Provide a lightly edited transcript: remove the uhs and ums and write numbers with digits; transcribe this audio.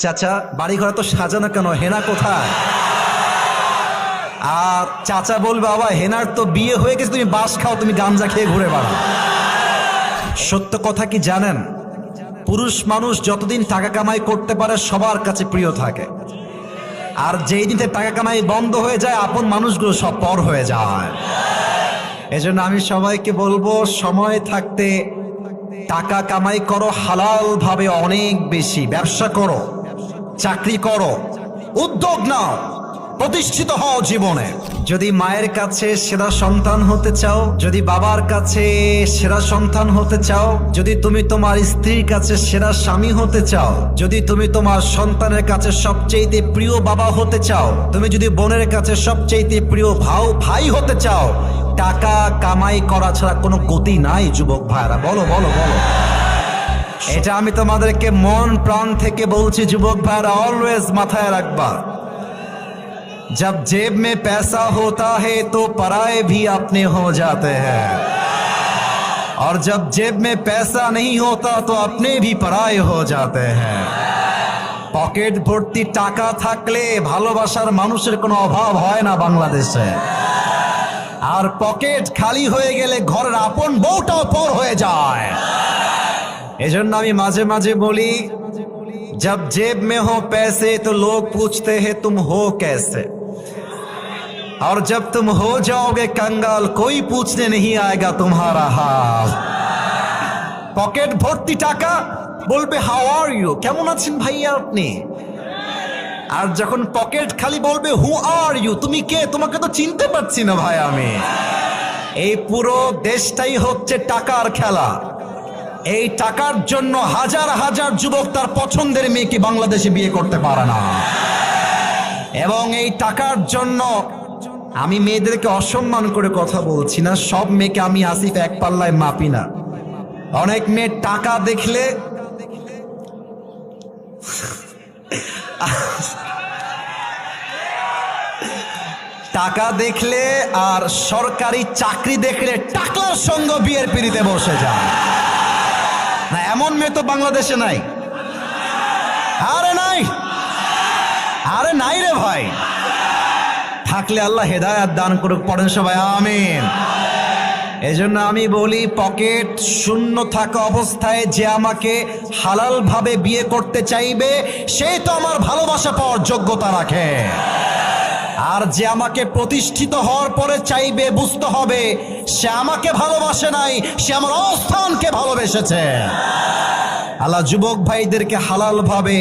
চাচা বাড়ি ঘর তো সাজানো কেন, হেনা কোথায়? আর চাচা বলবে বাবা হেনার তো বিয়ে হয়ে গেছে, তুমি বাস খাও, তুমি গাঞ্জা খেয়ে ঘুরে বেড়াও। সত্য কথা কি জানেন? পুরুষ মানুষ যতদিন টাকা কামাই করতে পারে সবার কাছে প্রিয় থাকে, আর যেই দিন টাকা কামাই বন্ধ হয়ে যায় আপন মানুষগুলো সব পর হয়ে যায়। এজন্য আমি সবাইকে বলবো, সময় থাকতে টাকা কামাই করো, হালাল ভাবে অনেক বেশি ব্যবসা করো, চাকরি করো, উদ্যোগ নাও, প্রতিষ্ঠিত হও জীবনে। যদি মায়ের কাছে সেরা সন্তান হতে চাও, যদি বাবার কাছে সেরা সন্তান হতে চাও, যদি তুমি তোমার স্ত্রীর কাছে সেরা স্বামী হতে চাও, যদি তুমি তোমার সন্তানের কাছে সবচেয়ে প্রিয় বাবা হতে চাও, তুমি যদি বোনের কাছে সবচেয়ে প্রিয় ভাই হতে চাও, টাকা কামাই করা ছাড়া কোনো গতি নাই যুবক ভাইরা। বলো বলো বলো, এটা আমি তোমাদেরকে মন প্রাণ থেকে বলছি যুবক ভাইরা, অলওয়েজ মাথায় রাখবা। जब जेब में पैसा होता है तो पराए भी अपने हो जाते हैं, और जब जेब में पैसा नहीं होता तो अपने भी पराए हो जाते हैं। পকেট ভর্তি টাকা থাকলে ভালোবাসার মানুষের কোনো অভাব হয় না বাংলাদেশে, আর পকেট খালি হয়ে গেলে ঘরের আপন বউটাও পর হয়ে যায়। এজন্য আমি মাঝে মাঝে বলি, जब जेब में हो पैसे तो लोग पूछते हैं तुम हो कैसे, और जब तुम हो जाओगे कंगाल कोई पूछने नहीं आएगा तुम्हारा हाल। পকেট ভর্তি টাকা, বলবে হাউ আর ইউ, কেমন আছেন ভাইয়া আপনি, আর যখন পকেট খালি বলবে হু আর ইউ, তুমি কে, তোমাকে তো চিনতে পারছি না ভাই আমি। এই পুরো দেশটাই হচ্ছে টাকার খেলা। এই টাকার জন্য হাজার হাজার যুবক তার পছন্দের মেয়েকে বাংলাদেশে বিয়ে করতে পারে না, এবং এই টাকার জন্য আমি মেয়েদেরকে অসম্মান করে কথা বলছি না, সব মেয়েকে আমি আসিফ এক পাল্লায় মাপি না। অনেক মেয়ে টাকা দেখলে টাকা দেখলে আর সরকারি চাকরি দেখলে টাকার সঙ্গে বিয়ের পিড়িতে বসে যায় না, এমন মেয়ে তো বাংলাদেশে নাই। আরে নাই, আরে নাই রে ভাই, থাকলে আল্লাহ হেদায়েত দান করুক, পড়েন সবাই আমিন। এজন্য আমি বলি, পকেট শূন্য থাকা অবস্থায় যে আমাকে হালাল ভাবে বিয়ে করতে চাইবে সে তো আমার ভালোবাসা পাওয়ার যোগ্যতা রাখে, আর যে আমাকে প্রতিষ্ঠিত হওয়ার পরে চাইবে বুঝতে হবে সে আমাকে ভালোবাসে নাই, সে আমার অবস্থানকে ভালোবেসেছে। আল্লাহ যুবক ভাইদেরকে হালাল ভাবে